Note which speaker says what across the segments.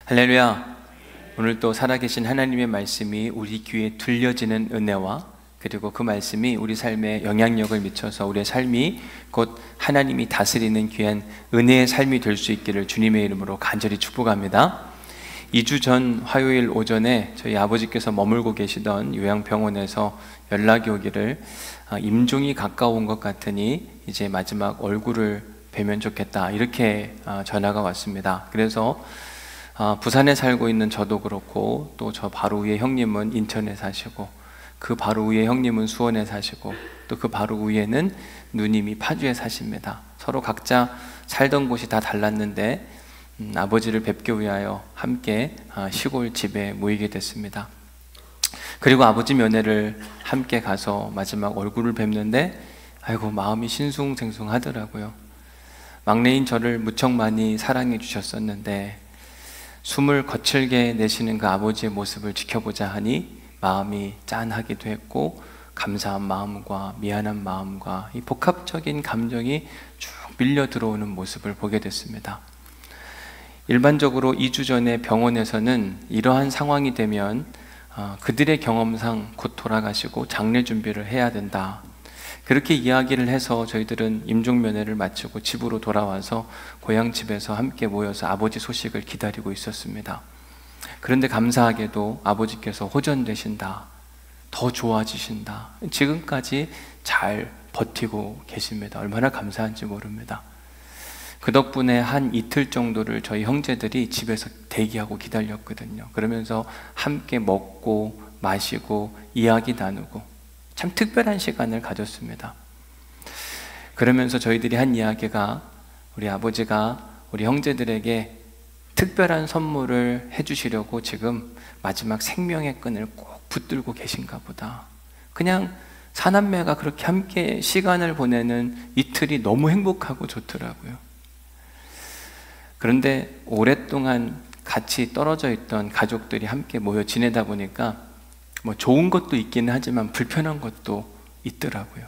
Speaker 1: 할렐루야. 오늘 또 살아계신 하나님의 말씀이 우리 귀에 들려지는 은혜와 그리고 그 말씀이 우리 삶에 영향력을 미쳐서 우리의 삶이 곧 하나님이 다스리는 귀한 은혜의 삶이 될 수 있기를 주님의 이름으로 간절히 축복합니다. 2주 전 화요일 오전에 저희 아버지께서 머물고 계시던 요양병원에서 연락이 오기를 임종이 가까운 것 같으니 이제 마지막 얼굴을 뵈면 좋겠다, 이렇게 전화가 왔습니다. 그래서 부산에 살고 있는 저도 그렇고 또 저 바로 위에 형님은 인천에 사시고 그 바로 위에 형님은 수원에 사시고 또 그 바로 위에는 누님이 파주에 사십니다. 서로 각자 살던 곳이 다 달랐는데 아버지를 뵙기 위하여 함께 시골 집에 모이게 됐습니다. 그리고 아버지 면회를 함께 가서 마지막 얼굴을 뵙는데 아이고, 마음이 싱숭생숭하더라고요. 막내인 저를 무척 많이 사랑해 주셨었는데 숨을 거칠게 내쉬는 그 아버지의 모습을 지켜보자 하니 마음이 짠하기도 했고 감사한 마음과 미안한 마음과 이 복합적인 감정이 쭉 밀려 들어오는 모습을 보게 됐습니다. 일반적으로 2주 전에 병원에서는 이러한 상황이 되면 그들의 경험상 곧 돌아가시고 장례 준비를 해야 된다, 그렇게 이야기를 해서 저희들은 임종면회를 마치고 집으로 돌아와서 고향집에서 함께 모여서 아버지 소식을 기다리고 있었습니다. 그런데 감사하게도 아버지께서 호전되신다, 더 좋아지신다, 지금까지 잘 버티고 계십니다. 얼마나 감사한지 모릅니다. 그 덕분에 한 이틀 정도를 저희 형제들이 집에서 대기하고 기다렸거든요. 그러면서 함께 먹고 마시고 이야기 나누고 참 특별한 시간을 가졌습니다. 그러면서 저희들이 한 이야기가 우리 아버지가 우리 형제들에게 특별한 선물을 해주시려고 지금 마지막 생명의 끈을 꼭 붙들고 계신가 보다. 그냥 사남매가 그렇게 함께 시간을 보내는 이틀이 너무 행복하고 좋더라고요. 그런데 오랫동안 같이 떨어져 있던 가족들이 함께 모여 지내다 보니까 뭐 좋은 것도 있기는 하지만 불편한 것도 있더라고요.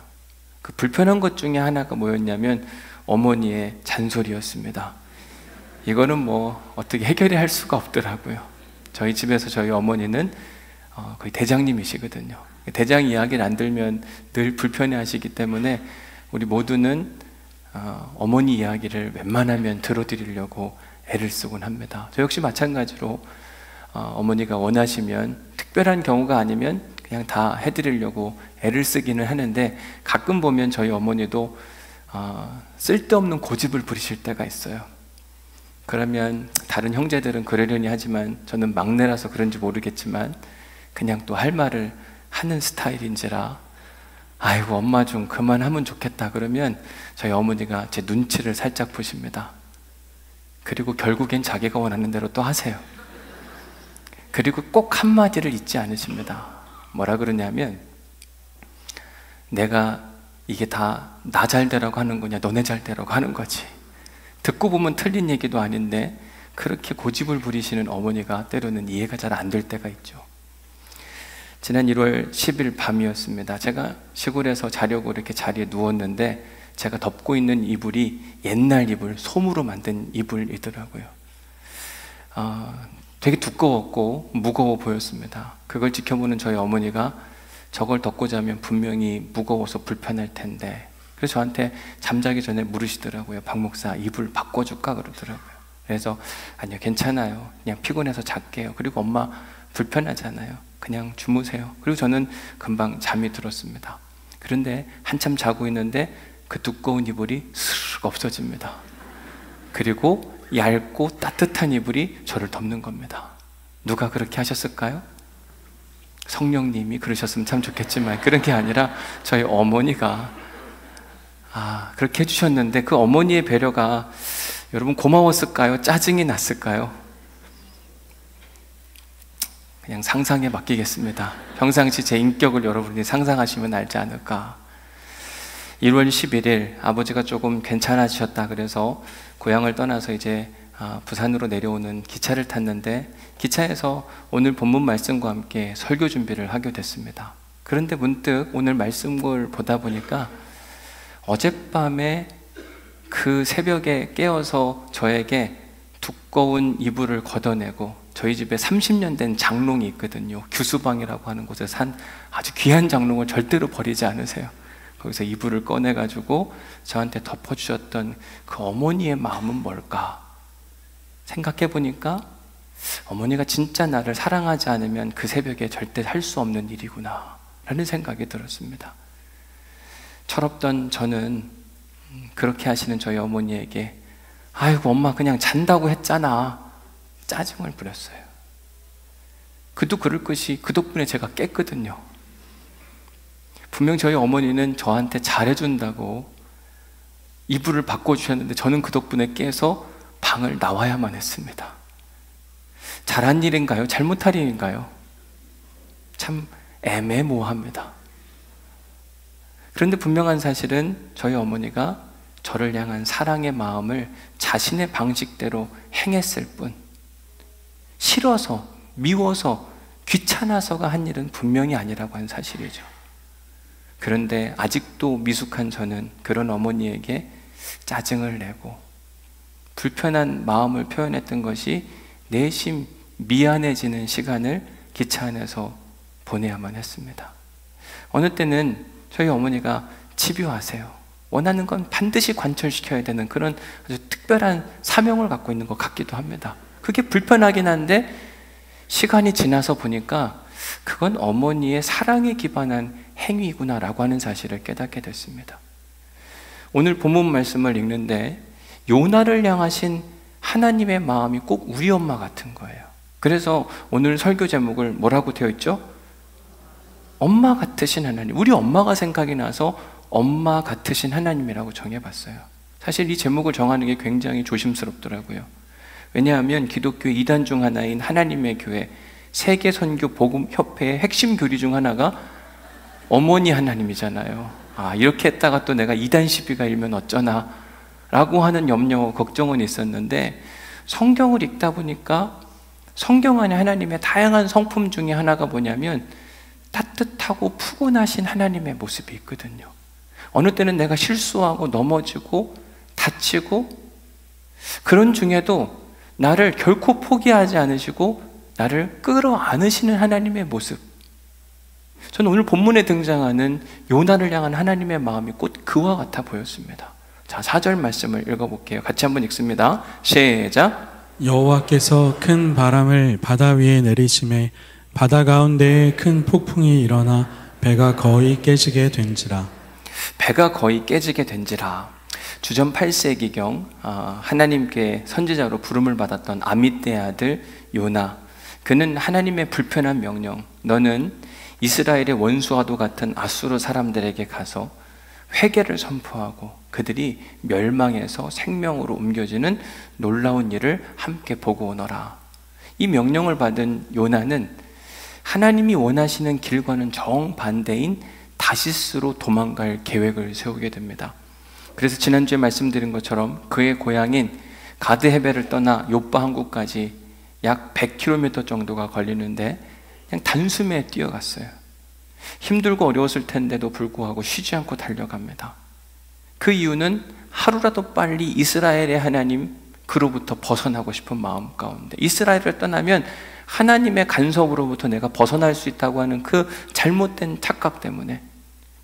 Speaker 1: 그 불편한 것 중에 하나가 뭐였냐면 어머니의 잔소리였습니다. 이거는 뭐 어떻게 해결해야 할 수가 없더라고요. 저희 집에서 저희 어머니는 거의 대장님이시거든요. 대장 이야기를 안 들면 늘 불편해 하시기 때문에 우리 모두는 어머니 이야기를 웬만하면 들어드리려고 애를 쓰곤 합니다. 저 역시 마찬가지로 어머니가 원하시면 특별한 경우가 아니면 그냥 다 해드리려고 애를 쓰기는 하는데 가끔 보면 저희 어머니도 쓸데없는 고집을 부리실 때가 있어요. 그러면 다른 형제들은 그러려니 하지만 저는 막내라서 그런지 모르겠지만 그냥 또 할 말을 하는 스타일인지라 아이고 엄마 좀 그만하면 좋겠다 그러면 저희 어머니가 제 눈치를 살짝 보십니다. 그리고 결국엔 자기가 원하는 대로 또 하세요. 그리고 꼭 한마디를 잊지 않으십니다. 뭐라 그러냐면 내가 이게 다 나 잘되라고 하는 거냐 너네 잘되라고 하는 거지. 듣고 보면 틀린 얘기도 아닌데 그렇게 고집을 부리시는 어머니가 때로는 이해가 잘 안 될 때가 있죠. 지난 1월 10일 밤이었습니다. 제가 시골에서 자려고 이렇게 자리에 누웠는데 제가 덮고 있는 이불이 옛날 이불, 솜으로 만든 이불이더라고요. 되게 두꺼웠고 무거워 보였습니다. 그걸 지켜보는 저희 어머니가 저걸 덮고 자면 분명히 무거워서 불편할 텐데 그래서 저한테 잠자기 전에 물으시더라고요. 박 목사 이불 바꿔줄까 그러더라고요. 그래서 아니요 괜찮아요, 그냥 피곤해서 잘게요. 그리고 엄마 불편하잖아요, 그냥 주무세요. 그리고 저는 금방 잠이 들었습니다. 그런데 한참 자고 있는데 그 두꺼운 이불이 스르륵 없어집니다. 그리고 얇고 따뜻한 이불이 저를 덮는 겁니다. 누가 그렇게 하셨을까요? 성령님이 그러셨으면 참 좋겠지만 그런 게 아니라 저희 어머니가 그렇게 해주셨는데 그 어머니의 배려가 여러분 고마웠을까요? 짜증이 났을까요? 그냥 상상에 맡기겠습니다. 평상시 제 인격을 여러분이 상상하시면 알지 않을까. 1월 11일 아버지가 조금 괜찮아지셨다 그래서 고향을 떠나서 이제 부산으로 내려오는 기차를 탔는데 기차에서 오늘 본문 말씀과 함께 설교 준비를 하게 됐습니다. 그런데 문득 오늘 말씀을 보다 보니까 어젯밤에 그 새벽에 깨어서 저에게 두꺼운 이불을 걷어내고, 저희 집에 30년 된 장롱이 있거든요. 규수방이라고 하는 곳에 산 아주 귀한 장롱을 절대로 버리지 않으세요. 거기서 이불을 꺼내가지고 저한테 덮어주셨던 그 어머니의 마음은 뭘까 생각해 보니까, 어머니가 진짜 나를 사랑하지 않으면 그 새벽에 절대 할 수 없는 일이구나 라는 생각이 들었습니다. 철없던 저는 그렇게 하시는 저희 어머니에게 아이고 엄마 그냥 잔다고 했잖아 짜증을 부렸어요. 그도 그럴 것이 그 덕분에 제가 깼거든요. 분명 저희 어머니는 저한테 잘해준다고 이불을 바꿔주셨는데 저는 그 덕분에 깨서 방을 나와야만 했습니다. 잘한 일인가요? 잘못한 일인가요? 참 애매모호합니다. 그런데 분명한 사실은 저희 어머니가 저를 향한 사랑의 마음을 자신의 방식대로 행했을 뿐, 싫어서, 미워서, 귀찮아서가 한 일은 분명히 아니라고 하는 사실이죠. 그런데 아직도 미숙한 저는 그런 어머니에게 짜증을 내고 불편한 마음을 표현했던 것이 내심 미안해지는 시간을 기차 안에서 보내야만 했습니다. 어느 때는 저희 어머니가 집요하세요. 원하는 건 반드시 관철시켜야 되는 그런 아주 특별한 사명을 갖고 있는 것 같기도 합니다. 그게 불편하긴 한데 시간이 지나서 보니까 그건 어머니의 사랑에 기반한 행위구나라고 하는 사실을 깨닫게 됐습니다. 오늘 본문 말씀을 읽는데 요나를 향하신 하나님의 마음이 꼭 우리 엄마 같은 거예요. 그래서 오늘 설교 제목을 뭐라고 되어 있죠? 엄마 같으신 하나님. 우리 엄마가 생각이 나서 엄마 같으신 하나님이라고 정해봤어요. 사실 이 제목을 정하는 게 굉장히 조심스럽더라고요. 왜냐하면 기독교 2단 중 하나인 하나님의 교회 세계선교복음협회의 핵심 교리 중 하나가 어머니 하나님이잖아요. 이렇게 했다가 또 내가 2단 시비가 일면 어쩌나 라고 하는 염려, 걱정은 있었는데 성경을 읽다 보니까 성경 안에 하나님의 다양한 성품 중에 하나가 뭐냐면 따뜻하고 푸근하신 하나님의 모습이 있거든요. 어느 때는 내가 실수하고 넘어지고 다치고 그런 중에도 나를 결코 포기하지 않으시고 나를 끌어안으시는 하나님의 모습. 저는 오늘 본문에 등장하는 요나를 향한 하나님의 마음이 꼭 그와 같아 보였습니다. 자, 4절 말씀을 읽어볼게요. 같이 한번 읽습니다. 시작.
Speaker 2: 여호와께서 큰 바람을 바다 위에 내리심에 바다 가운데에 큰 폭풍이 일어나 배가 거의 깨지게 된지라.
Speaker 1: 배가 거의 깨지게 된지라. 주전 8세기경 하나님께 선지자로 부름을 받았던 아미떼의 아들 요나, 그는 하나님의 불편한 명령, 너는 이스라엘의 원수와도 같은 아수르 사람들에게 가서 회개를 선포하고 그들이 멸망해서 생명으로 옮겨지는 놀라운 일을 함께 보고 오너라. 이 명령을 받은 요나는 하나님이 원하시는 길과는 정반대인 다시스로 도망갈 계획을 세우게 됩니다. 그래서 지난주에 말씀드린 것처럼 그의 고향인 가드헤벨을 떠나 요빠 항구까지 약 100km 정도가 걸리는데 그냥 단숨에 뛰어갔어요. 힘들고 어려웠을 텐데도 불구하고 쉬지 않고 달려갑니다. 그 이유는 하루라도 빨리 이스라엘의 하나님 그로부터 벗어나고 싶은 마음 가운데, 이스라엘을 떠나면 하나님의 간섭으로부터 내가 벗어날 수 있다고 하는 그 잘못된 착각 때문에,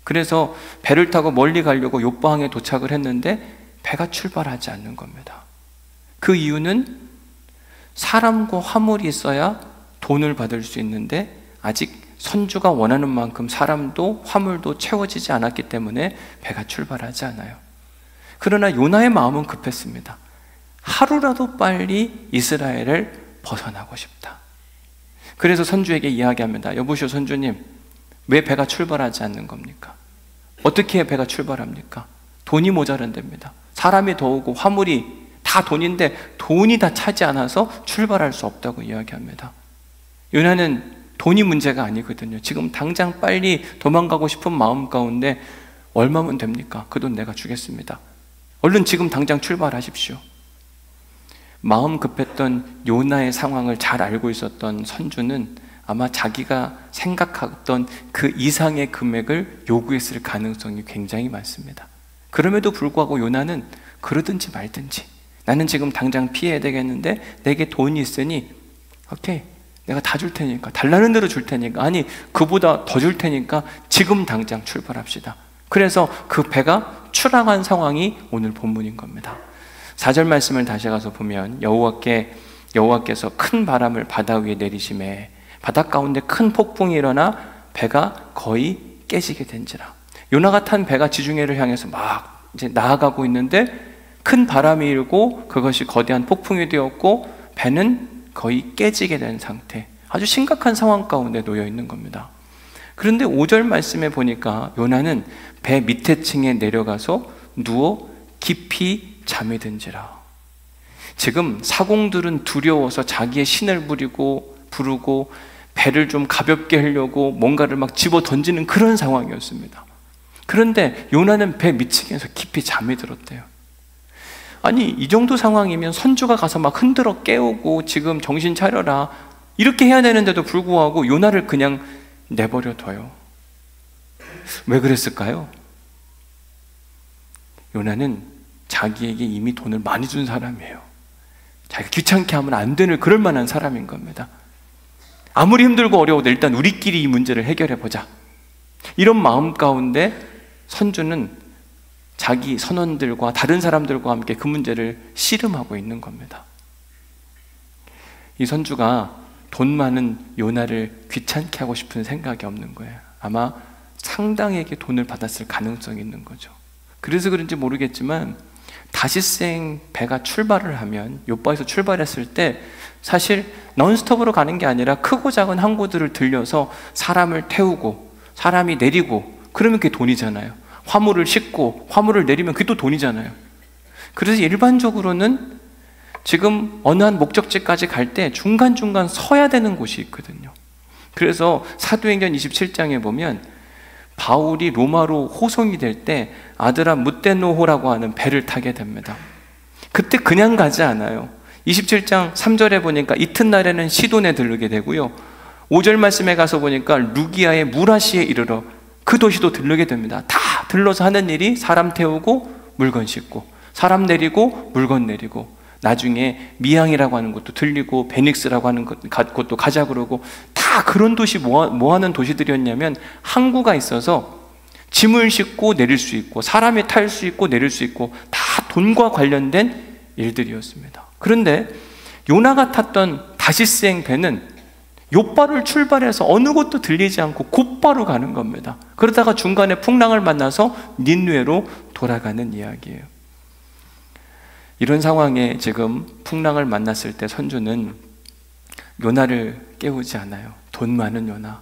Speaker 1: 그래서 배를 타고 멀리 가려고 요바항에 도착을 했는데 배가 출발하지 않는 겁니다. 그 이유는 사람과 화물이 있어야 돈을 받을 수 있는데 아직 선주가 원하는 만큼 사람도 화물도 채워지지 않았기 때문에 배가 출발하지 않아요. 그러나 요나의 마음은 급했습니다. 하루라도 빨리 이스라엘을 벗어나고 싶다. 그래서 선주에게 이야기합니다. 여보시오 선주님, 왜 배가 출발하지 않는 겁니까? 어떻게 배가 출발합니까? 돈이 모자란답니다. 사람이 더 오고 화물이 다 돈인데 돈이 다 차지 않아서 출발할 수 없다고 이야기합니다. 요나는 돈이 문제가 아니거든요. 지금 당장 빨리 도망가고 싶은 마음 가운데 얼마면 됩니까? 그 돈 내가 주겠습니다. 얼른 지금 당장 출발하십시오. 마음 급했던 요나의 상황을 잘 알고 있었던 선주는 아마 자기가 생각했던 그 이상의 금액을 요구했을 가능성이 굉장히 많습니다. 그럼에도 불구하고 요나는 그러든지 말든지 나는 지금 당장 피해야 되겠는데 내게 돈이 있으니 오케이, 내가 다 줄 테니까, 달라는 대로 줄 테니까, 아니 그보다 더 줄 테니까 지금 당장 출발합시다. 그래서 그 배가 출항한 상황이 오늘 본문인 겁니다. 4절 말씀을 다시 가서 보면 여호와께서 큰 바람을 바다 위에 내리심에 바다 가운데 큰 폭풍이 일어나 배가 거의 깨지게 된지라. 요나가 탄 배가 지중해를 향해서 막 이제 나아가고 있는데 큰 바람이 일고 그것이 거대한 폭풍이 되었고 배는 거의 깨지게 된 상태, 아주 심각한 상황 가운데 놓여 있는 겁니다. 그런데 5절 말씀에 보니까 요나는 배 밑에 층에 내려가서 누워 깊이 잠이 든지라. 지금 사공들은 두려워서 자기의 신을 부르고 배를 좀 가볍게 하려고 뭔가를 막 집어 던지는 그런 상황이었습니다. 그런데 요나는 배 밑층에서 깊이 잠이 들었대요. 아니 이 정도 상황이면 선주가 가서 막 흔들어 깨우고 지금 정신 차려라 이렇게 해야 되는데도 불구하고 요나를 그냥 내버려 둬요. 왜 그랬을까요? 요나는 자기에게 이미 돈을 많이 준 사람이에요. 자기가 귀찮게 하면 안 되는 그럴 만한 사람인 겁니다. 아무리 힘들고 어려워도 일단 우리끼리 이 문제를 해결해 보자, 이런 마음 가운데 선주는 자기 선원들과 다른 사람들과 함께 그 문제를 씨름하고 있는 겁니다. 이 선주가 돈 많은 요나를 귀찮게 하고 싶은 생각이 없는 거예요. 아마 상당에게 돈을 받았을 가능성이 있는 거죠. 그래서 그런지 모르겠지만 다시생 배가 출발을 하면, 요바에서 출발했을 때 사실 넌스톱으로 가는 게 아니라 크고 작은 항구들을 들려서 사람을 태우고 사람이 내리고 그러면 그게 돈이잖아요. 화물을 싣고 화물을 내리면 그게 또 돈이잖아요. 그래서 일반적으로는 지금 어느 한 목적지까지 갈 때 중간중간 서야 되는 곳이 있거든요. 그래서 사도행전 27장에 보면 바울이 로마로 호송이 될 때 아드라 무테노호라고 하는 배를 타게 됩니다. 그때 그냥 가지 않아요. 27장 3절에 보니까 이튿날에는 시돈에 들르게 되고요, 5절 말씀에 가서 보니까 루기아의 무라시에 이르러 그 도시도 들르게 됩니다. 다 들러서 하는 일이 사람 태우고 물건 싣고, 사람 내리고 물건 내리고, 나중에 미양이라고 하는 곳도 들리고 베닉스라고 하는 곳도 가자 그러고, 다 그런 도시 뭐 하는 도시들이었냐면 항구가 있어서 짐을 싣고 내릴 수 있고 사람이 탈 수 있고 내릴 수 있고 다 돈과 관련된 일들이었습니다. 그런데 요나가 탔던 다시스행 배는 욥바를 출발해서 어느 곳도 들리지 않고 곧바로 가는 겁니다. 그러다가 중간에 풍랑을 만나서 닌웨로 돌아가는 이야기예요. 이런 상황에 지금 풍랑을 만났을 때 선주는 요나를 깨우지 않아요. 돈 많은 요나,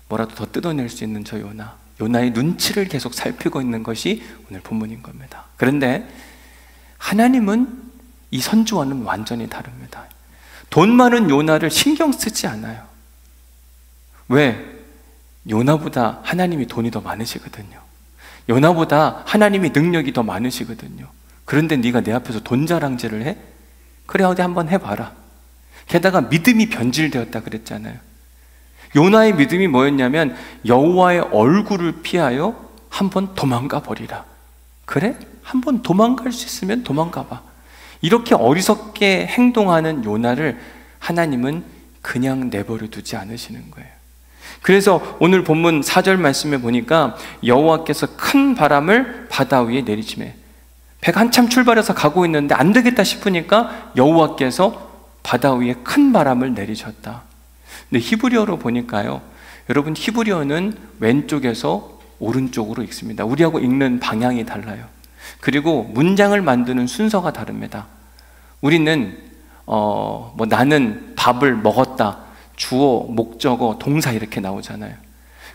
Speaker 1: 뭐라도 더 뜯어낼 수 있는 저 요나, 요나의 눈치를 계속 살피고 있는 것이 오늘 본문인 겁니다. 그런데 하나님은 이 선주와는 완전히 다릅니다. 돈 많은 요나를 신경 쓰지 않아요. 왜? 요나보다 하나님이 돈이 더 많으시거든요. 요나보다 하나님이 능력이 더 많으시거든요. 그런데 네가 내 앞에서 돈 자랑질을 해? 그래, 어디 한번 해봐라. 게다가 믿음이 변질되었다 그랬잖아요. 요나의 믿음이 뭐였냐면 여호와의 얼굴을 피하여 한번 도망가 버리라. 그래? 한번 도망갈 수 있으면 도망가 봐. 이렇게 어리석게 행동하는 요나를 하나님은 그냥 내버려 두지 않으시는 거예요. 그래서 오늘 본문 4절 말씀에 보니까 여호와께서 큰 바람을 바다 위에 내리시매, 배가 한참 출발해서 가고 있는데 안 되겠다 싶으니까 여호와께서 바다 위에 큰 바람을 내리셨다. 근데 히브리어로 보니까요, 여러분 히브리어는 왼쪽에서 오른쪽으로 읽습니다. 우리하고 읽는 방향이 달라요. 그리고 문장을 만드는 순서가 다릅니다. 우리는 나는 밥을 먹었다, 주어, 목적어, 동사 이렇게 나오잖아요.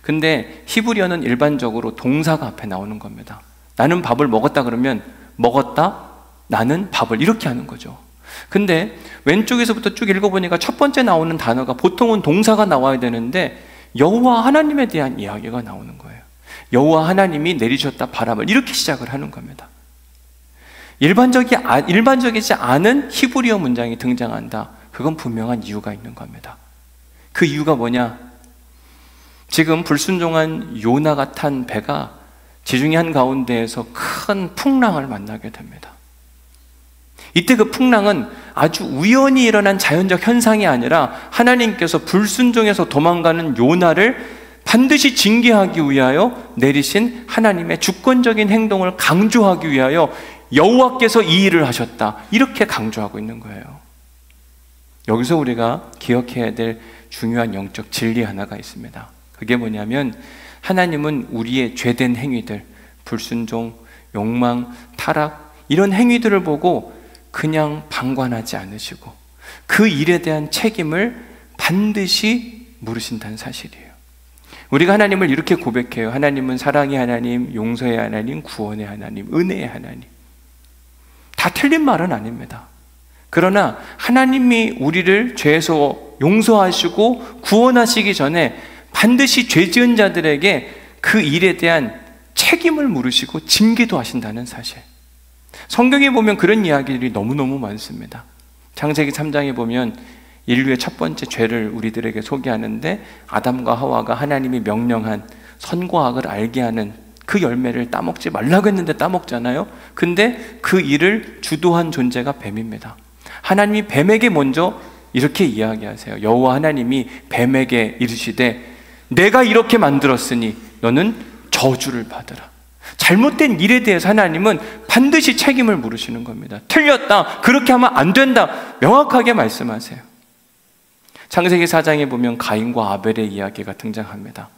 Speaker 1: 근데 히브리어는 일반적으로 동사가 앞에 나오는 겁니다. 나는 밥을 먹었다 그러면 먹었다, 나는 밥을, 이렇게 하는 거죠. 근데 왼쪽에서부터 쭉 읽어보니까 첫 번째 나오는 단어가 보통은 동사가 나와야 되는데 여호와 하나님에 대한 이야기가 나오는 거예요. 여호와 하나님이 내리셨다 바람을, 이렇게 시작을 하는 겁니다. 일반적이지 않은 히브리어 문장이 등장한다. 그건 분명한 이유가 있는 겁니다. 그 이유가 뭐냐? 지금 불순종한 요나가 탄 배가 지중해 한가운데에서 큰 풍랑을 만나게 됩니다. 이때 그 풍랑은 아주 우연히 일어난 자연적 현상이 아니라 하나님께서 불순종해서 도망가는 요나를 반드시 징계하기 위하여 내리신 하나님의 주권적인 행동을 강조하기 위하여 여호와께서 이 일을 하셨다, 이렇게 강조하고 있는 거예요. 여기서 우리가 기억해야 될 중요한 영적 진리 하나가 있습니다. 그게 뭐냐면 하나님은 우리의 죄된 행위들, 불순종, 욕망, 타락, 이런 행위들을 보고 그냥 방관하지 않으시고 그 일에 대한 책임을 반드시 물으신다는 사실이에요. 우리가 하나님을 이렇게 고백해요. 하나님은 사랑의 하나님, 용서의 하나님, 구원의 하나님, 은혜의 하나님. 다 틀린 말은 아닙니다. 그러나 하나님이 우리를 죄에서 용서하시고 구원하시기 전에 반드시 죄 지은 자들에게 그 일에 대한 책임을 물으시고 징계도 하신다는 사실. 성경에 보면 그런 이야기들이 너무너무 많습니다. 창세기 3장에 보면 인류의 첫 번째 죄를 우리들에게 소개하는데 아담과 하와가 하나님이 명령한 선과 악을 알게 하는 그 열매를 따먹지 말라고 했는데 따먹잖아요. 근데 그 일을 주도한 존재가 뱀입니다. 하나님이 뱀에게 먼저 이렇게 이야기하세요. 여호와 하나님이 뱀에게 이르시되 내가 이렇게 만들었으니 너는 저주를 받으라. 잘못된 일에 대해서 하나님은 반드시 책임을 물으시는 겁니다. 틀렸다, 그렇게 하면 안 된다, 명확하게 말씀하세요. 창세기 4장에 보면 가인과 아벨의 이야기가 등장합니다.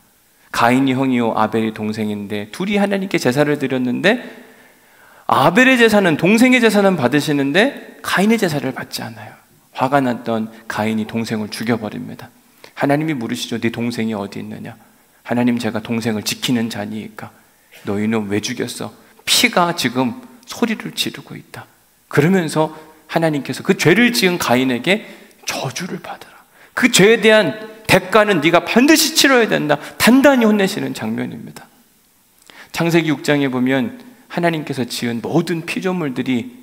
Speaker 1: 가인이 형이요 아벨이 동생인데 둘이 하나님께 제사를 드렸는데 아벨의 제사는, 동생의 제사는 받으시는데 가인의 제사를 받지 않아요. 화가 났던 가인이 동생을 죽여버립니다. 하나님이 물으시죠. 네 동생이 어디 있느냐? 하나님, 제가 동생을 지키는 자니까. 너희는 왜 죽였어? 피가 지금 소리를 지르고 있다. 그러면서 하나님께서 그 죄를 지은 가인에게 저주를 받으라. 그 죄에 대한 대가는 네가 반드시 치러야 된다, 단단히 혼내시는 장면입니다. 창세기 6장에 보면 하나님께서 지은 모든 피조물들이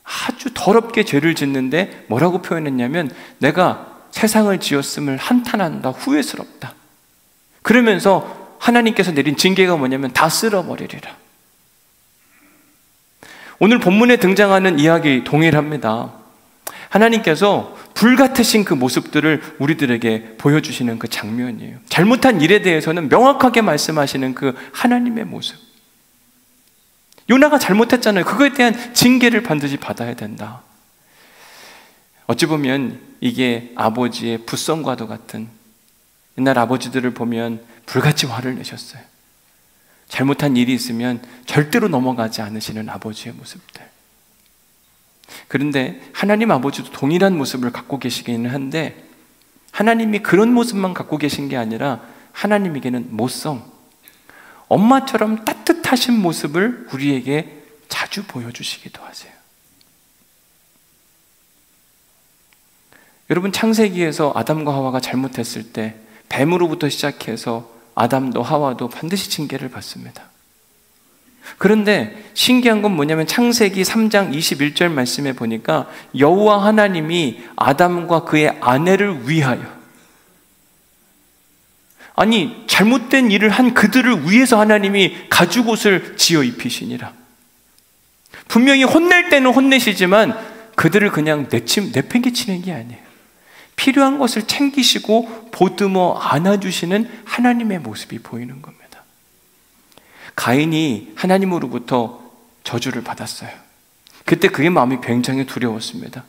Speaker 1: 아주 더럽게 죄를 짓는데 뭐라고 표현했냐면 내가 세상을 지었음을 한탄한다, 후회스럽다. 그러면서 하나님께서 내린 징계가 뭐냐면 다 쓸어버리리라. 오늘 본문에 등장하는 이야기 동일합니다. 하나님께서 불같으신 그 모습들을 우리들에게 보여주시는 그 장면이에요. 잘못한 일에 대해서는 명확하게 말씀하시는 그 하나님의 모습. 요나가 잘못했잖아요. 그거에 대한 징계를 반드시 받아야 된다. 어찌 보면 이게 아버지의 붓성과도 같은, 옛날 아버지들을 보면 불같이 화를 내셨어요. 잘못한 일이 있으면 절대로 넘어가지 않으시는 아버지의 모습들. 그런데 하나님 아버지도 동일한 모습을 갖고 계시기는 한데 하나님이 그런 모습만 갖고 계신 게 아니라 하나님에게는 모성, 엄마처럼 따뜻하신 모습을 우리에게 자주 보여주시기도 하세요. 여러분, 창세기에서 아담과 하와가 잘못했을 때 뱀으로부터 시작해서 아담도 하와도 반드시 징계를 받습니다. 그런데 신기한 건 뭐냐면 창세기 3장 21절 말씀에 보니까 여호와 하나님이 아담과 그의 아내를 위하여, 아니 잘못된 일을 한 그들을 위해서 하나님이 가죽옷을 지어 입히시니라. 분명히 혼낼 때는 혼내시지만 그들을 그냥 내팽개치는 게 아니에요. 필요한 것을 챙기시고 보듬어 안아주시는 하나님의 모습이 보이는 겁니다. 가인이 하나님으로부터 저주를 받았어요. 그때 그의 마음이 굉장히 두려웠습니다.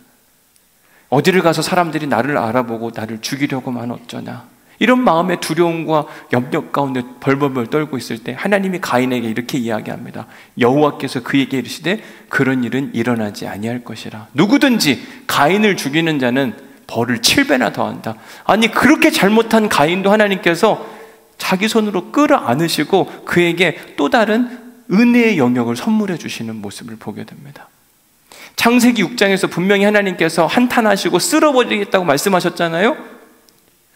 Speaker 1: 어디를 가서 사람들이 나를 알아보고 나를 죽이려고만 어쩌나, 이런 마음의 두려움과 염려 가운데 벌벌벌 떨고 있을 때 하나님이 가인에게 이렇게 이야기합니다. 여호와께서 그에게 이르시되 그런 일은 일어나지 아니할 것이라. 누구든지 가인을 죽이는 자는 벌을 7배나 더한다. 아니, 그렇게 잘못한 가인도 하나님께서 자기 손으로 끌어안으시고 그에게 또 다른 은혜의 영역을 선물해 주시는 모습을 보게 됩니다. 창세기 6장에서 분명히 하나님께서 한탄하시고 쓸어버리겠다고 말씀하셨잖아요.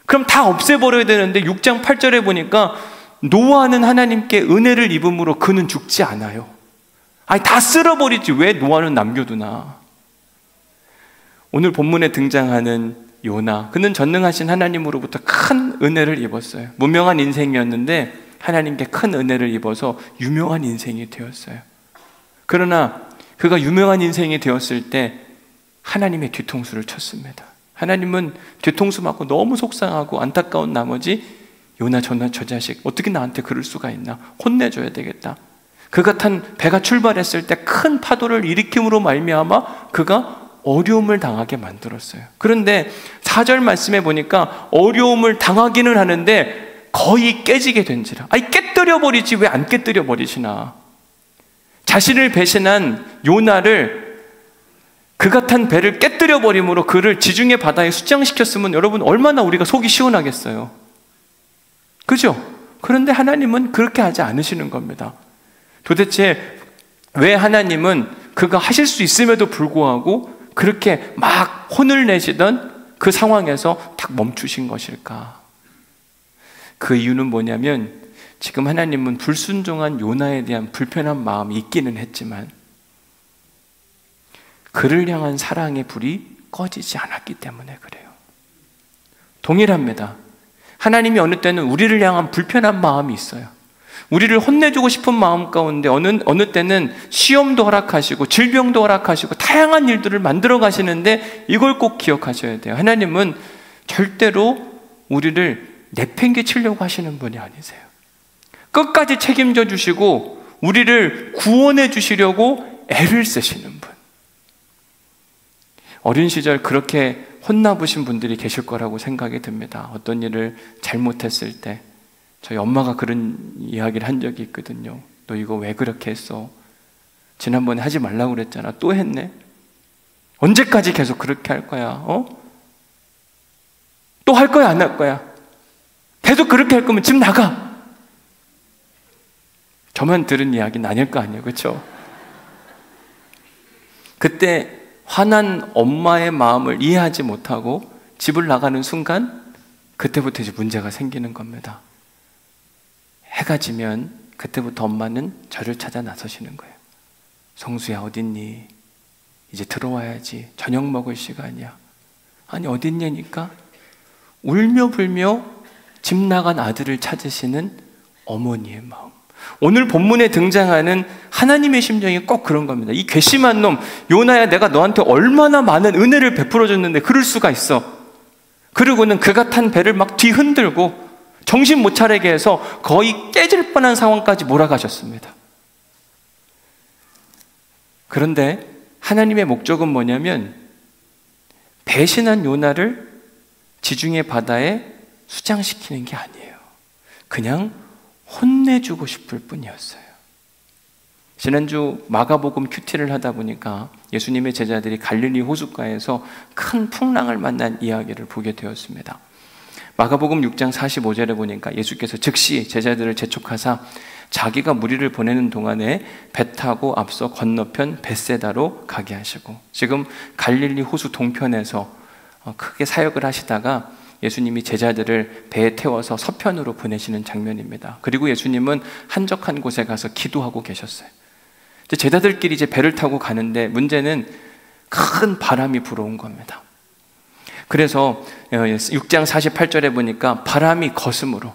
Speaker 1: 그럼 다 없애버려야 되는데 6장 8절에 보니까 노아는 하나님께 은혜를 입음으로 그는 죽지 않아요. 아니, 다 쓸어버리지 왜 노아는 남겨두나. 오늘 본문에 등장하는 요나, 그는 전능하신 하나님으로부터 큰 은혜를 입었어요. 무명한 인생이었는데 하나님께 큰 은혜를 입어서 유명한 인생이 되었어요. 그러나 그가 유명한 인생이 되었을 때 하나님의 뒤통수를 쳤습니다. 하나님은 뒤통수 맞고 너무 속상하고 안타까운 나머지 요나 저 자식 어떻게 나한테 그럴 수가 있나, 혼내줘야 되겠다. 그가 탄 배가 출발했을 때 큰 파도를 일으킴으로 말미암아 그가 어려움을 당하게 만들었어요. 그런데 4절 말씀에 보니까 어려움을 당하기는 하는데 거의 깨지게 된지라. 아니 깨뜨려 버리지 왜 안 깨뜨려 버리시나. 자신을 배신한 요나를, 그가 탄 배를 깨뜨려 버림으로 그를 지중해 바다에 수장시켰으면 여러분 얼마나 우리가 속이 시원하겠어요. 그죠? 그런데 하나님은 그렇게 하지 않으시는 겁니다. 도대체 왜 하나님은 그가 하실 수 있음에도 불구하고 그렇게 막 혼을 내시던 그 상황에서 딱 멈추신 것일까? 그 이유는 뭐냐면 지금 하나님은 불순종한 요나에 대한 불편한 마음이 있기는 했지만 그를 향한 사랑의 불이 꺼지지 않았기 때문에 그래요. 동일합니다. 하나님이 어느 때는 우리를 향한 불편한 마음이 있어요. 우리를 혼내주고 싶은 마음 가운데 어느 때는 시험도 허락하시고 질병도 허락하시고 다양한 일들을 만들어 가시는데 이걸 꼭 기억하셔야 돼요. 하나님은 절대로 우리를 내팽개치려고 하시는 분이 아니세요. 끝까지 책임져 주시고 우리를 구원해 주시려고 애를 쓰시는 분. 어린 시절 그렇게 혼나보신 분들이 계실 거라고 생각이 듭니다. 어떤 일을 잘못했을 때 저희 엄마가 그런 이야기를 한 적이 있거든요. 너 이거 왜 그렇게 했어? 지난번에 하지 말라고 그랬잖아. 또 했네? 언제까지 계속 그렇게 할 거야? 또 할 거야, 안 할 거야? 계속 그렇게 할 거면 집 나가! 저만 들은 이야기는 아닐 거 아니에요, 그렇죠? 그때 화난 엄마의 마음을 이해하지 못하고 집을 나가는 순간 그때부터 이제 문제가 생기는 겁니다. 해가 지면 그때부터 엄마는 저를 찾아 나서시는 거예요. 성수야 어딨니? 이제 들어와야지. 저녁 먹을 시간이야. 아니 어딨냐니까 울며 불며 집 나간 아들을 찾으시는 어머니의 마음. 오늘 본문에 등장하는 하나님의 심정이 꼭 그런 겁니다. 이 괘씸한 놈 요나야, 내가 너한테 얼마나 많은 은혜를 베풀어줬는데 그럴 수가 있어. 그리고는 그가 탄 배를 막 뒤흔들고 정신 못 차리게 해서 거의 깨질 뻔한 상황까지 몰아가셨습니다. 그런데 하나님의 목적은 뭐냐면 배신한 요나를 지중해 바다에 수장시키는 게 아니에요. 그냥 혼내주고 싶을 뿐이었어요. 지난주 마가복음 큐티를 하다 보니까 예수님의 제자들이 갈릴리 호숫가에서 큰 풍랑을 만난 이야기를 보게 되었습니다. 마가복음 6장 45절에 보니까 예수께서 즉시 제자들을 재촉하사 자기가 무리를 보내는 동안에 배 타고 앞서 건너편 벳세다로 가게 하시고, 지금 갈릴리 호수 동편에서 크게 사역을 하시다가 예수님이 제자들을 배에 태워서 서편으로 보내시는 장면입니다. 그리고 예수님은 한적한 곳에 가서 기도하고 계셨어요. 제자들끼리 이제 배를 타고 가는데 문제는 큰 바람이 불어온 겁니다. 그래서 6장 48절에 보니까 바람이 거슴으로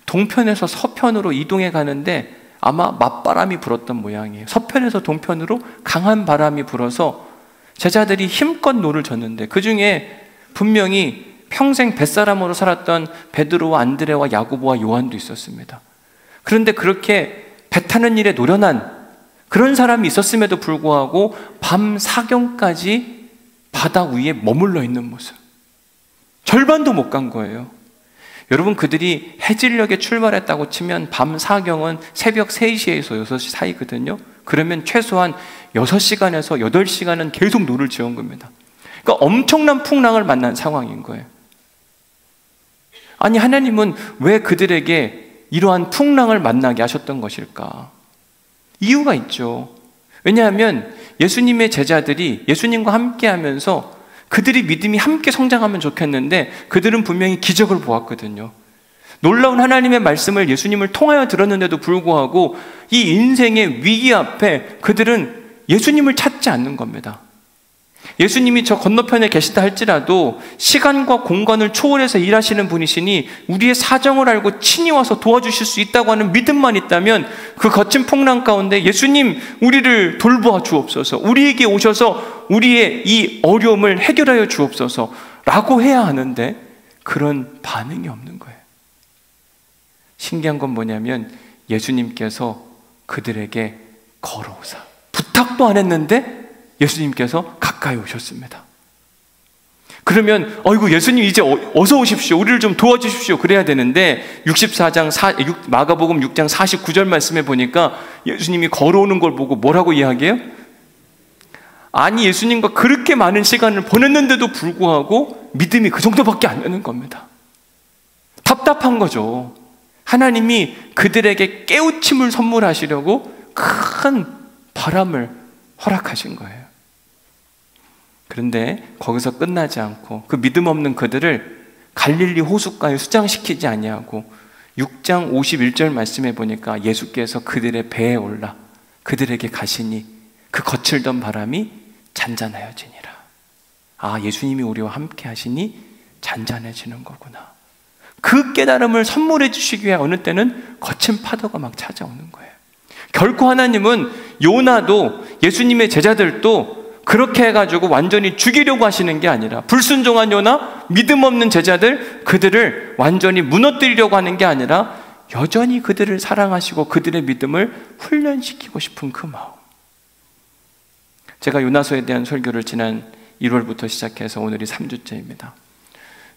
Speaker 1: 동편에서 서편으로 이동해 가는데 아마 맞바람이 불었던 모양이에요. 서편에서 동편으로 강한 바람이 불어서 제자들이 힘껏 노를 젓는데 그 중에 분명히 평생 뱃사람으로 살았던 베드로와 안드레와 야고보와 요한도 있었습니다. 그런데 그렇게 배 타는 일에 노련한 그런 사람이 있었음에도 불구하고 밤 사경까지 바다 위에 머물러 있는 모습, 절반도 못 간 거예요. 여러분, 그들이 해질녘에 출발했다고 치면 밤 사경은 새벽 3시에서 6시 사이거든요. 그러면 최소한 6시간에서 8시간은 계속 노를 지은 겁니다. 그러니까 엄청난 풍랑을 만난 상황인 거예요. 아니, 하나님은 왜 그들에게 이러한 풍랑을 만나게 하셨던 것일까? 이유가 있죠. 왜냐하면 예수님의 제자들이 예수님과 함께 하면서 그들이 믿음이 함께 성장하면 좋겠는데 그들은 분명히 기적을 보았거든요. 놀라운 하나님의 말씀을 예수님을 통하여 들었는데도 불구하고 이 인생의 위기 앞에 그들은 예수님을 찾지 않는 겁니다. 예수님이 저 건너편에 계시다 할지라도 시간과 공간을 초월해서 일하시는 분이시니 우리의 사정을 알고 친히 와서 도와주실 수 있다고 하는 믿음만 있다면 그 거친 풍랑 가운데 예수님 우리를 돌보아 주옵소서, 우리에게 오셔서 우리의 이 어려움을 해결하여 주옵소서 라고 해야 하는데 그런 반응이 없는 거예요. 신기한 건 뭐냐면 예수님께서 그들에게 걸어오사, 부탁도 안 했는데 예수님께서 가까이 오셨습니다. 그러면 어이구 예수님 이제 어서 오십시오, 우리를 좀 도와주십시오 그래야 되는데 마가복음 6장 49절 말씀에 보니까 예수님이 걸어오는 걸 보고 뭐라고 이야기해요? 아니 예수님과 그렇게 많은 시간을 보냈는데도 불구하고 믿음이 그 정도밖에 안 되는 겁니다. 답답한 거죠. 하나님이 그들에게 깨우침을 선물하시려고 큰 바람을 허락하신 거예요. 그런데 거기서 끝나지 않고 그 믿음 없는 그들을 갈릴리 호숫가에 수장시키지 아니하고 6장 51절 말씀해 보니까 예수께서 그들의 배에 올라 그들에게 가시니 그 거칠던 바람이 잔잔하여지니라. 아, 예수님이 우리와 함께 하시니 잔잔해지는 거구나. 그 깨달음을 선물해 주시기 위해 어느 때는 거친 파도가 막 찾아오는 거예요. 결코 하나님은 요나도 예수님의 제자들도 그렇게 해가지고 완전히 죽이려고 하시는 게 아니라, 불순종한 요나, 믿음 없는 제자들, 그들을 완전히 무너뜨리려고 하는 게 아니라 여전히 그들을 사랑하시고 그들의 믿음을 훈련시키고 싶은 그 마음. 제가 요나서에 대한 설교를 지난 1월부터 시작해서 오늘이 3주째입니다.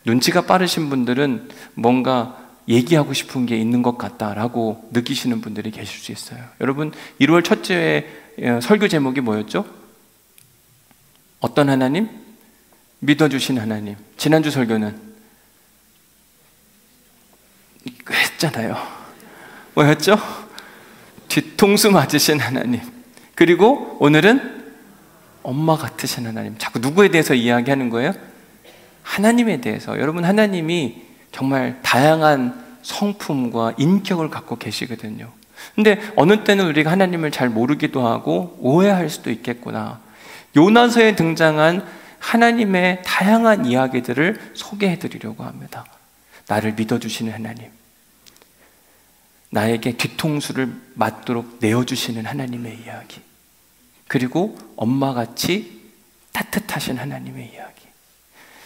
Speaker 1: 눈치가 빠르신 분들은 뭔가 얘기하고 싶은 게 있는 것 같다라고 느끼시는 분들이 계실 수 있어요. 여러분, 1월 첫째 설교 제목이 뭐였죠? 어떤 하나님? 믿어주신 하나님. 지난주 설교는 했잖아요. 뭐였죠? 뒤통수 맞으신 하나님. 그리고 오늘은 엄마 같으신 하나님. 자꾸 누구에 대해서 이야기하는 거예요? 하나님에 대해서. 여러분, 하나님이 정말 다양한 성품과 인격을 갖고 계시거든요. 근데 어느 때는 우리가 하나님을 잘 모르기도 하고 오해할 수도 있겠구나. 요나서에 등장한 하나님의 다양한 이야기들을 소개해 드리려고 합니다. 나를 믿어주시는 하나님, 나에게 뒤통수를 맞도록 내어주시는 하나님의 이야기, 그리고 엄마같이 따뜻하신 하나님의 이야기.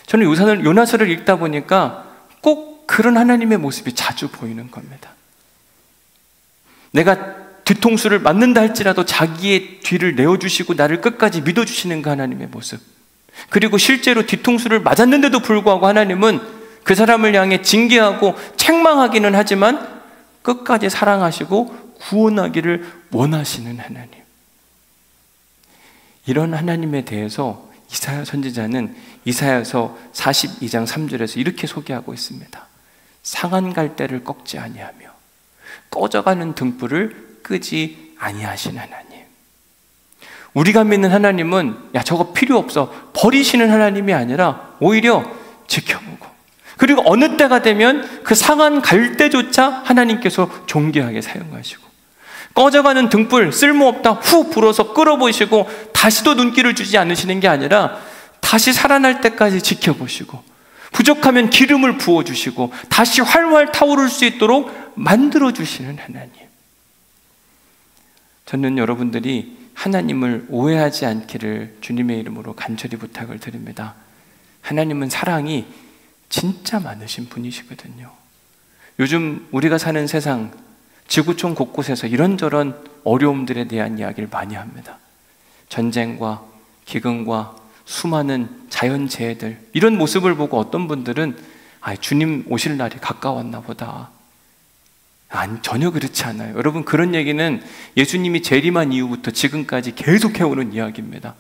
Speaker 1: 저는 요나서를 읽다 보니까 꼭 그런 하나님의 모습이 자주 보이는 겁니다. 내가 뒤통수를 맞는다 할지라도 자기의 뒤를 내어주시고 나를 끝까지 믿어주시는 그 하나님의 모습. 그리고 실제로 뒤통수를 맞았는데도 불구하고 하나님은 그 사람을 향해 징계하고 책망하기는 하지만 끝까지 사랑하시고 구원하기를 원하시는 하나님. 이런 하나님에 대해서 이사야 선지자는 이사야서 42장 3절에서 이렇게 소개하고 있습니다. 상한 갈대를 꺾지 아니하며 꺼져가는 등불을 끄지 아니하신 하나님. 우리가 믿는 하나님은 야 저거 필요 없어 버리시는 하나님이 아니라 오히려 지켜보고, 그리고 어느 때가 되면 그 상한 갈대조차 하나님께서 존귀하게 사용하시고, 꺼져가는 등불 쓸모없다 후 불어서 끌어보시고 다시도 눈길을 주지 않으시는 게 아니라 다시 살아날 때까지 지켜보시고, 부족하면 기름을 부어주시고 다시 활활 타오를 수 있도록 만들어주시는 하나님. 저는 여러분들이 하나님을 오해하지 않기를 주님의 이름으로 간절히 부탁을 드립니다. 하나님은 사랑이 진짜 많으신 분이시거든요. 요즘 우리가 사는 세상, 지구촌 곳곳에서 이런저런 어려움들에 대한 이야기를 많이 합니다. 전쟁과 기근과 수많은 자연재해들, 이런 모습을 보고 어떤 분들은 주님 오실 날이 가까웠나 보다. 아니, 전혀 그렇지 않아요. 여러분, 그런 얘기는 예수님이 재림한 이후부터 지금까지 계속 해오는 이야기입니다.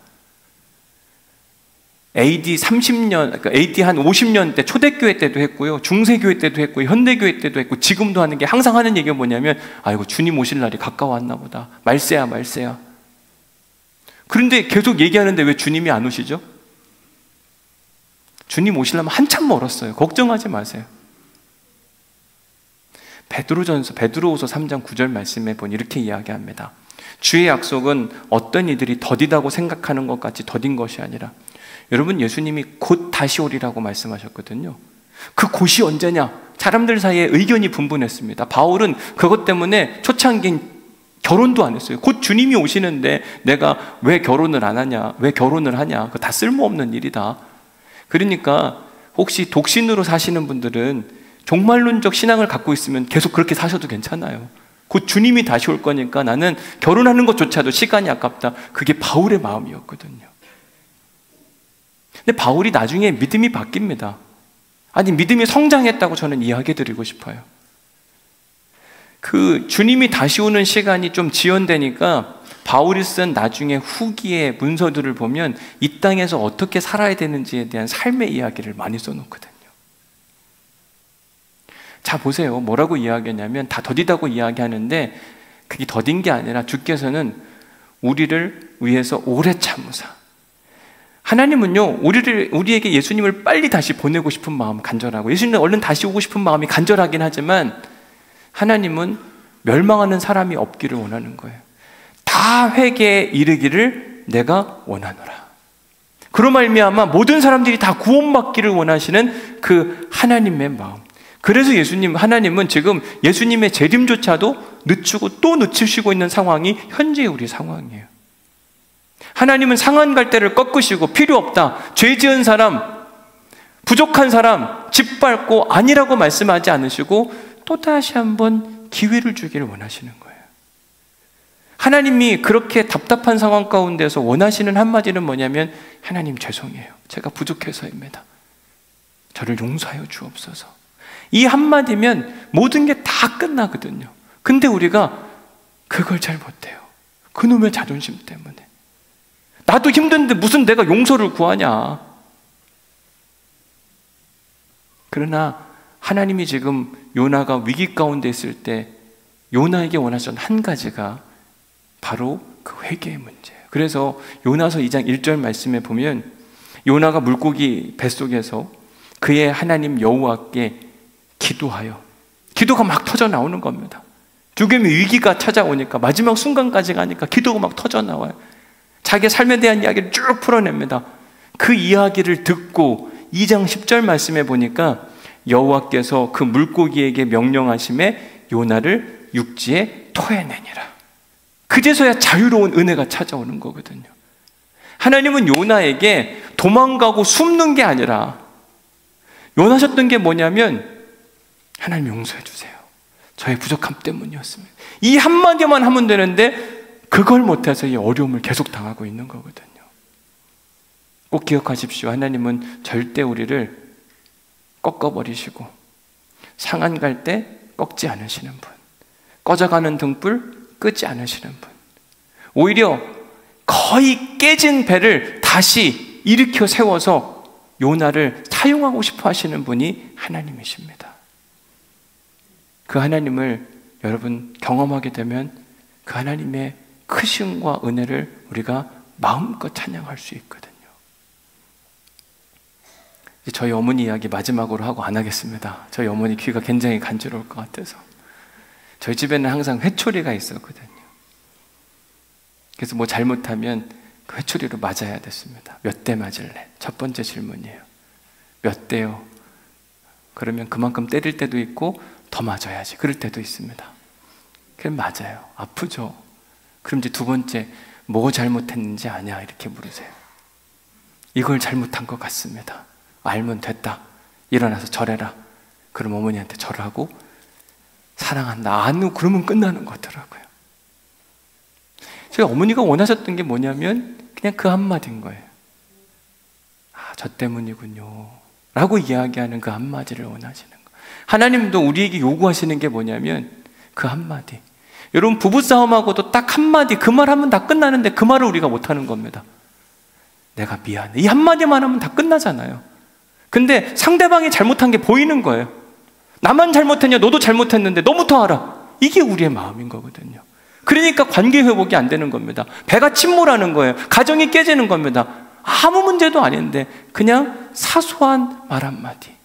Speaker 1: AD 30년, 그러니까 AD 한 50년 때 초대교회 때도 했고요, 중세교회 때도 했고, 현대교회 때도 했고, 지금도 하는 게, 항상 하는 얘기가 뭐냐면 아이고 주님 오실 날이 가까웠나 보다. 말세야 말세야. 그런데 계속 얘기하는데 왜 주님이 안 오시죠? 주님 오시려면 한참 멀었어요. 걱정하지 마세요. 베드로후서 3장 9절 말씀에 보니 이렇게 이야기합니다. 주의 약속은 어떤 이들이 더디다고 생각하는 것 같이 더딘 것이 아니라 여러분, 예수님이 곧 다시 오리라고 말씀하셨거든요. 그 곧이 언제냐? 사람들 사이에 의견이 분분했습니다. 바울은 그것 때문에 초창기 결혼도 안 했어요. 곧 주님이 오시는데 내가 왜 결혼을 안 하냐? 왜 결혼을 하냐? 그거 다 쓸모없는 일이다. 그러니까 혹시 독신으로 사시는 분들은 종말론적 신앙을 갖고 있으면 계속 그렇게 사셔도 괜찮아요. 곧 주님이 다시 올 거니까 나는 결혼하는 것조차도 시간이 아깝다. 그게 바울의 마음이었거든요. 근데 바울이 나중에 믿음이 바뀝니다. 아니, 믿음이 성장했다고 저는 이야기 드리고 싶어요. 그 주님이 다시 오는 시간이 좀 지연되니까 바울이 쓴 나중에 후기의 문서들을 보면 이 땅에서 어떻게 살아야 되는지에 대한 삶의 이야기를 많이 써놓거든요. 자, 보세요. 뭐라고 이야기하냐면, 다 더디다고 이야기하는데 그게 더딘 게 아니라 주께서는 우리를 위해서 오래 참으사, 하나님은요, 우리에게 예수님을 빨리 다시 보내고 싶은 마음 간절하고, 예수님은 얼른 다시 오고 싶은 마음이 간절하긴 하지만 하나님은 멸망하는 사람이 없기를 원하는 거예요. 다 회개에 이르기를 내가 원하노라. 그로 말미암아 모든 사람들이 다 구원받기를 원하시는 그 하나님의 마음. 그래서 하나님은 지금 예수님의 재림조차도 늦추고 또 늦추시고 있는 상황이 현재의 우리 상황이에요. 하나님은 상한 갈대를 꺾으시고 필요 없다, 죄 지은 사람, 부족한 사람 짓밟고 아니라고 말씀하지 않으시고 또다시 한번 기회를 주기를 원하시는 거예요. 하나님이 그렇게 답답한 상황 가운데서 원하시는 한마디는 뭐냐면, 하나님 죄송해요. 제가 부족해서입니다. 저를 용서하여 주옵소서. 이 한마디면 모든 게 다 끝나거든요. 근데 우리가 그걸 잘 못해요. 그놈의 자존심 때문에. 나도 힘든데 무슨 내가 용서를 구하냐. 그러나 하나님이 지금 요나가 위기 가운데 있을 때 요나에게 원하셨던 한 가지가 바로 그 회개의 문제예요. 그래서 요나서 2장 1절 말씀에 보면 요나가 물고기 뱃속에서 그의 하나님 여호와께 기도하여, 기도가 막 터져 나오는 겁니다. 죽음의 위기가 찾아오니까 마지막 순간까지 가니까 기도가 막 터져 나와요. 자기 삶에 대한 이야기를 쭉 풀어냅니다. 그 이야기를 듣고 2장 10절 말씀에 보니까 여호와께서 그 물고기에게 명령하심에 요나를 육지에 토해내니라. 그제서야 자유로운 은혜가 찾아오는 거거든요. 하나님은 요나에게 도망가고 숨는 게 아니라 원하셨던 게 뭐냐면, 하나님 용서해 주세요. 저의 부족함 때문이었습니다. 이 한마디만 하면 되는데 그걸 못해서 이 어려움을 계속 당하고 있는 거거든요. 꼭 기억하십시오. 하나님은 절대 우리를 꺾어버리시고 상한 갈 때 꺾지 않으시는 분, 꺼져가는 등불 끄지 않으시는 분, 오히려 거의 깨진 배를 다시 일으켜 세워서 요나를 사용하고 싶어 하시는 분이 하나님이십니다. 그 하나님을 여러분 경험하게 되면 그 하나님의 크심과 은혜를 우리가 마음껏 찬양할 수 있거든요. 저희 어머니 이야기 마지막으로 하고 안 하겠습니다. 저희 어머니 귀가 굉장히 간지러울 것 같아서. 저희 집에는 항상 회초리가 있었거든요. 그래서 뭐 잘못하면 그 회초리로 맞아야 됐습니다. 몇 대 맞을래? 첫 번째 질문이에요. 몇 대요? 그러면 그만큼 때릴 때도 있고 더 맞아야지 그럴 때도 있습니다. 그럼 맞아요. 아프죠. 그럼 이제 두 번째, 뭐 잘못했는지 아냐 이렇게 물으세요. 이걸 잘못한 것 같습니다. 알면 됐다. 일어나서 절해라. 그럼 어머니한테 절하고 사랑한다. 안 그러면 끝나는 거더라고요. 저희 어머니가 원하셨던 게 뭐냐면 그냥 그 한마디인 거예요. 아, 저 때문이군요 라고 이야기하는 그 한마디를 원하시는 거예요. 하나님도 우리에게 요구하시는 게 뭐냐면 그 한마디. 여러분, 부부싸움하고도 딱 한마디, 그 말 하면 다 끝나는데 그 말을 우리가 못하는 겁니다. 내가 미안해. 이 한마디만 하면 다 끝나잖아요. 근데 상대방이 잘못한 게 보이는 거예요. 나만 잘못했냐, 너도 잘못했는데 너부터 알아. 이게 우리의 마음인 거거든요. 그러니까 관계 회복이 안 되는 겁니다. 배가 침몰하는 거예요. 가정이 깨지는 겁니다. 아무 문제도 아닌데 그냥 사소한 말 한마디.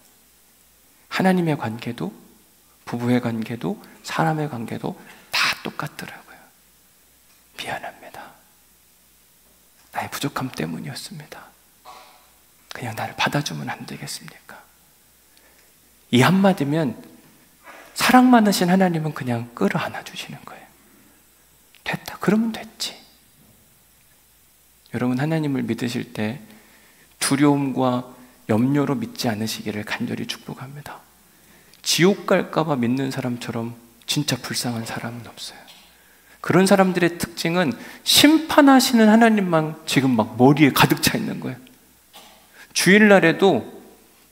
Speaker 1: 하나님의 관계도, 부부의 관계도, 사람의 관계도 다 똑같더라고요. 미안합니다. 나의 부족함 때문이었습니다. 그냥 나를 받아주면 안 되겠습니까? 이 한마디면 사랑 많으신 하나님은 그냥 끌어안아 주시는 거예요. 됐다, 그러면 됐지. 여러분, 하나님을 믿으실 때 두려움과 염려로 믿지 않으시기를 간절히 축복합니다. 지옥 갈까봐 믿는 사람처럼 진짜 불쌍한 사람은 없어요. 그런 사람들의 특징은 심판하시는 하나님만 지금 막 머리에 가득 차 있는 거예요. 주일날에도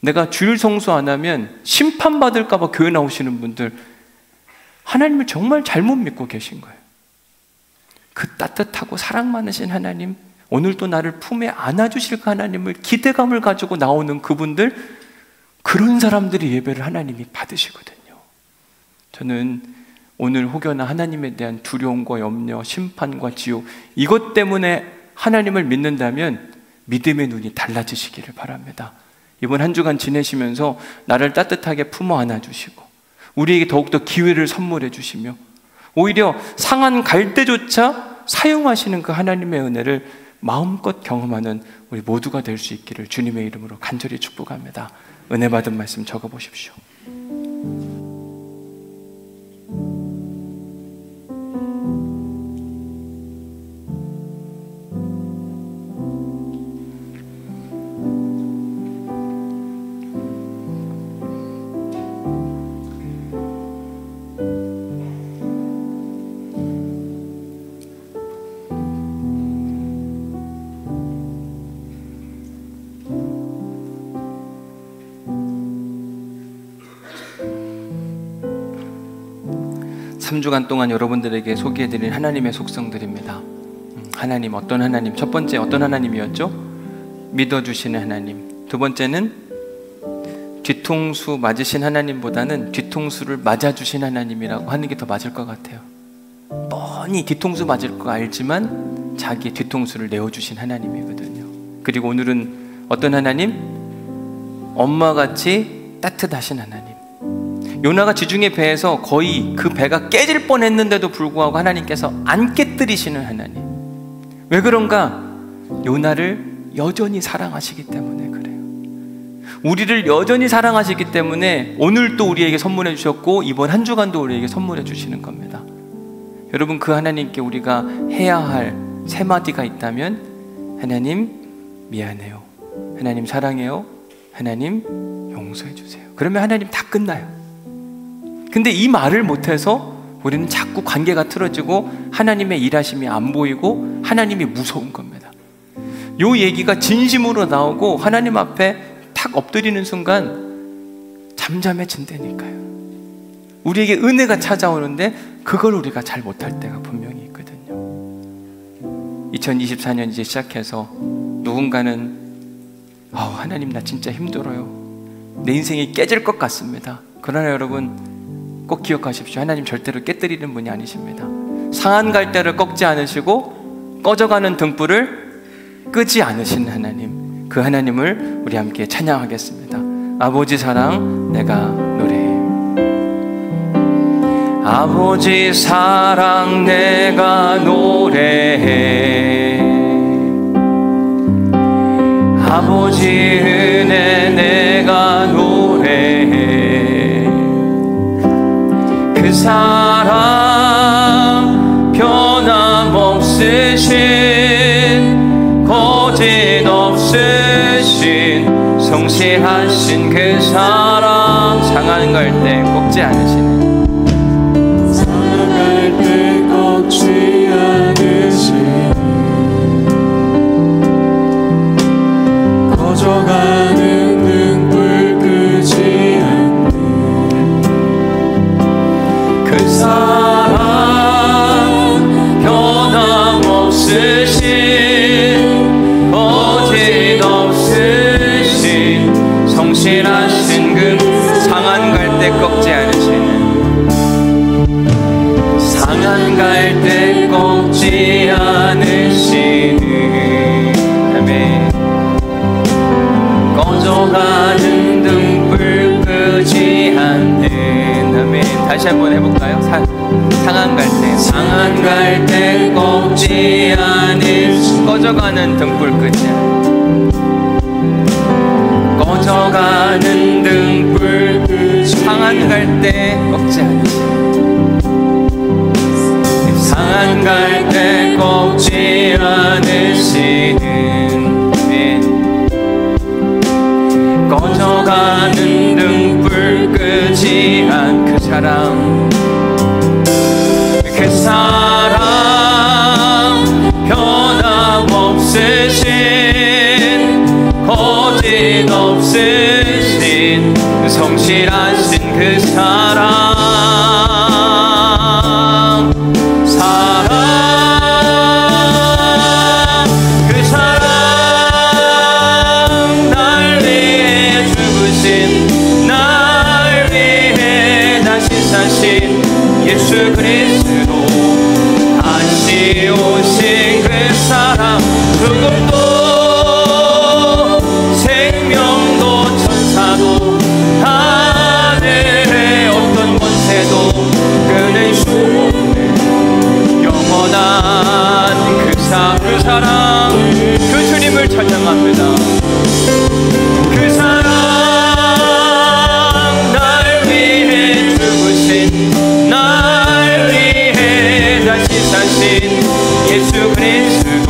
Speaker 1: 내가 주일 성수 안 하면 심판받을까봐 교회 나오시는 분들, 하나님을 정말 잘못 믿고 계신 거예요. 그 따뜻하고 사랑 많으신 하나님, 오늘도 나를 품에 안아주실 그 하나님을 기대감을 가지고 나오는 그분들, 그런 사람들이 예배를 하나님이 받으시거든요. 저는 오늘 혹여나 하나님에 대한 두려움과 염려, 심판과 지옥, 이것 때문에 하나님을 믿는다면 믿음의 눈이 달라지시기를 바랍니다. 이번 한 주간 지내시면서 나를 따뜻하게 품어 안아주시고 우리에게 더욱더 기회를 선물해 주시며 오히려 상한 갈 때조차 사용하시는 그 하나님의 은혜를 마음껏 경험하는 우리 모두가 될 수 있기를 주님의 이름으로 간절히 축복합니다. 은혜 받은 말씀 적어보십시오. 삼 주간 동안 여러분들에게 소개해드린 하나님의 속성들입니다. 하나님, 어떤 하나님? 첫 번째 어떤 하나님이었죠? 믿어주시는 하나님. 두 번째는 뒤통수 맞으신 하나님보다는 뒤통수를 맞아주신 하나님이라고 하는 게 더 맞을 것 같아요. 뻔히 뒤통수 맞을 거 알지만 자기의 뒤통수를 내어주신 하나님이거든요. 그리고 오늘은 어떤 하나님? 엄마같이 따뜻하신 하나님. 요나가 지중해 배에서 거의 그 배가 깨질 뻔했는데도 불구하고 하나님께서 안 깨뜨리시는 하나님. 왜 그런가? 요나를 여전히 사랑하시기 때문에 그래요. 우리를 여전히 사랑하시기 때문에 오늘 또 우리에게 선물해 주셨고 이번 한 주간도 우리에게 선물해 주시는 겁니다. 여러분, 그 하나님께 우리가 해야 할 세 마디가 있다면, 하나님 미안해요, 하나님 사랑해요, 하나님 용서해 주세요. 그러면 하나님 다 끝나요. 근데 이 말을 못해서 우리는 자꾸 관계가 틀어지고 하나님의 일하심이 안 보이고 하나님이 무서운 겁니다. 요 얘기가 진심으로 나오고 하나님 앞에 탁 엎드리는 순간 잠잠해진다니까요. 우리에게 은혜가 찾아오는데 그걸 우리가 잘 못할 때가 분명히 있거든요. 2024년 이제 시작해서 누군가는 하나님 나 진짜 힘들어요, 내 인생이 깨질 것 같습니다. 그러나 여러분 꼭 기억하십시오. 하나님 절대로 깨뜨리는 분이 아니십니다. 상한 갈대를 꺾지 않으시고 꺼져가는 등불을 끄지 않으시는 하나님, 그 하나님을 우리 함께 찬양하겠습니다. 아버지 사랑 내가 노래해. 아버지 사랑 내가 노래해. 아버지 은혜 내가 노래해. 그 사랑 변함없으신 거짓 없으신 성실하신 그 사랑, 상한 갈 때 꺾지 않으시는,
Speaker 2: 상할 때 꺾지 않으시는, 꺼져가는 등불 끄지 않는
Speaker 1: 그 사랑 변함없으신 거짓 없으신 성실하신 그 상한 갈 때 꺾지 않으시는, 상한 갈 때 꺾지 않으시는, 아멘. 꺼져가는 등불 끄지 않는, 아멘. 다시 한번 해볼까요? 상한 갈 때, 상한 갈 때 꺾지 않으시는, 꺼져가는 등불 끄지 않는, 꺼져가는 등불 상한 갈 때 꺾지 않으시는 상한 갈 때 꺾지 않으시는 꺼져가는 등불 끄지 않 그 사랑 그 사랑 변함없으신 거짓 없으신 성실하신 그 사랑 그 사랑 날 위해 죽으신 날 위해 다시 사신 예수 그리스도 다시 오신 그 사랑 죽음도 생명도 천사도 하늘의 어떤 권세도 끊을 수 없는 영원한 그 사랑 그 주님을 찬양합니다. 그 사랑 날 위해 죽으신 날 위해 다시 사신 예수 그리스도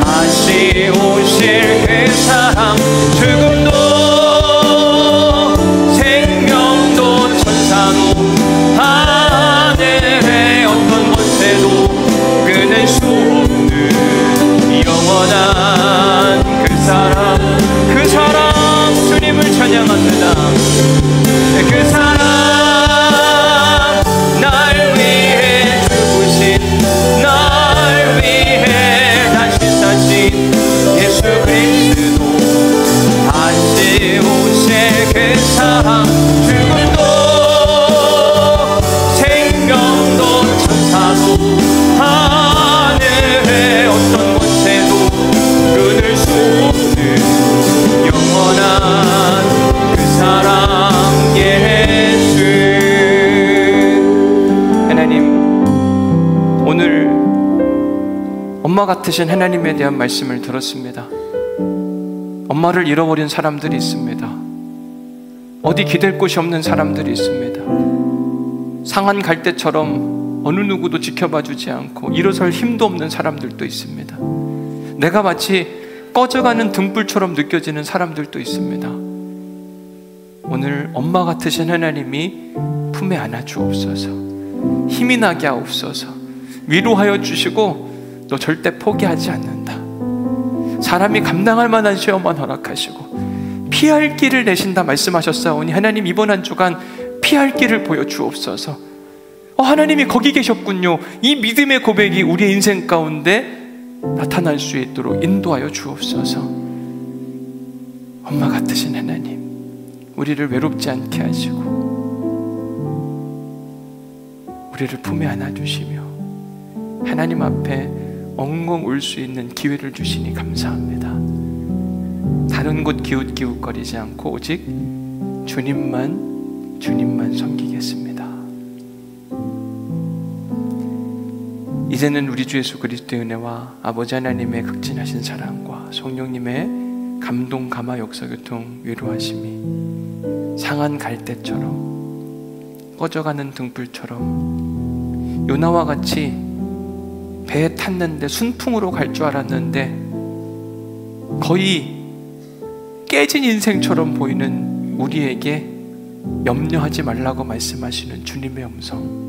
Speaker 1: 다시 오실 그 사랑 죽음도 생명도 천사도 하늘의 어떤 권세도 끊을 수 없는 영원한 그 사랑 주님을 찬양합니다. 그 사랑 날 위해 죽으신 날 위해 다시 사신 예수 그리스도 다시 오실 그 사랑 죽음도 생명도 천사도 하늘의 어떤 권세도 끊을 수 없는 영원한 그 사랑 예수. 하나님, 오늘 엄마 같으신 하나님에 대한 말씀을 들었습니다. 엄마를 잃어버린 사람들이 있습니다. 어디 기댈 곳이 없는 사람들이 있습니다. 상한 갈대처럼 어느 누구도 지켜봐주지 않고 일어설 힘도 없는 사람들도 있습니다. 내가 마치 꺼져가는 등불처럼 느껴지는 사람들도 있습니다. 오늘 엄마 같으신 하나님이 품에 안아주옵소서. 힘이 나게 하옵소서. 위로하여 주시고 너 절대 포기하지 않는다. 사람이 감당할 만한 시험만 허락하시고 피할 길을 내신다 말씀하셨사오니 하나님 이번 한 주간 피할 길을 보여주옵소서. 하나님이 거기 계셨군요. 이 믿음의 고백이 우리의 인생 가운데 나타날 수 있도록 인도하여 주옵소서. 엄마 같으신 하나님, 우리를 외롭지 않게 하시고 우리를 품에 안아주시며 하나님 앞에 엉엉 울 수 있는 기회를 주시니 감사합니다. 다른 곳 기웃기웃거리지 않고 오직 주님만 섬기겠습니다. 이제는 우리 주 예수 그리스도의 은혜와 아버지 하나님의 극진하신 사랑과 성령님의 감동, 감화, 역사, 교통, 위로하심이 상한 갈대처럼 꺼져가는 등불처럼 요나와 같이 배에 탔는데 순풍으로 갈 줄 알았는데 거의 깨진 인생처럼 보이는 우리에게 염려하지 말라고 말씀하시는 주님의 음성,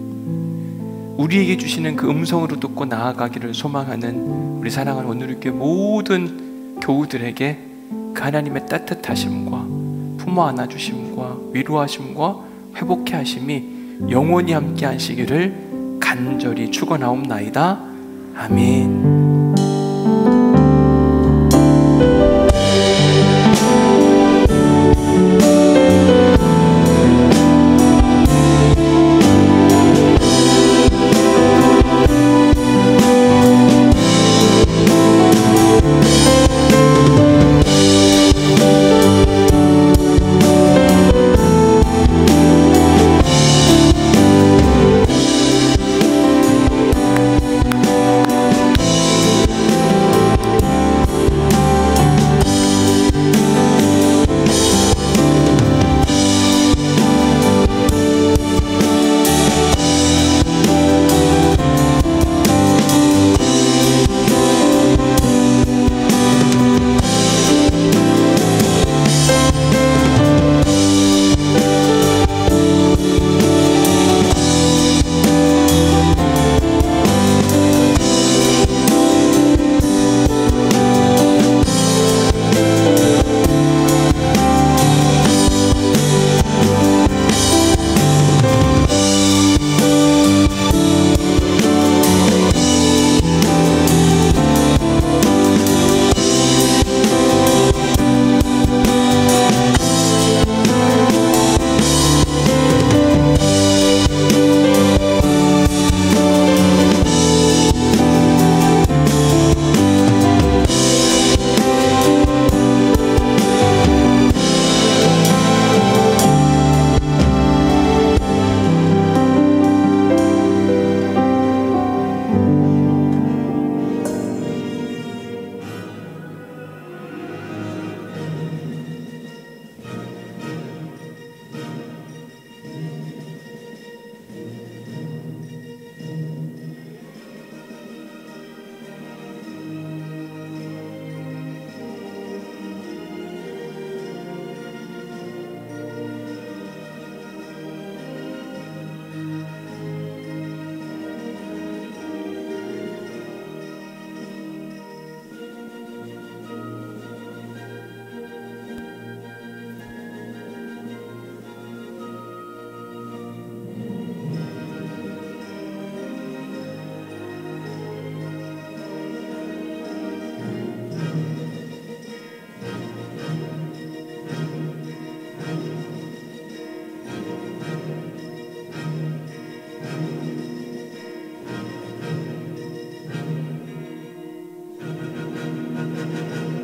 Speaker 1: 우리에게 주시는 그 음성으로 듣고 나아가기를 소망하는 우리 사랑하는 오늘의 모든 교우들에게 그 하나님의 따뜻하심과 품어 안아주심과 위로하심과 회복케 하심이 영원히 함께 하시기를 간절히 축원하옵나이다. 아멘.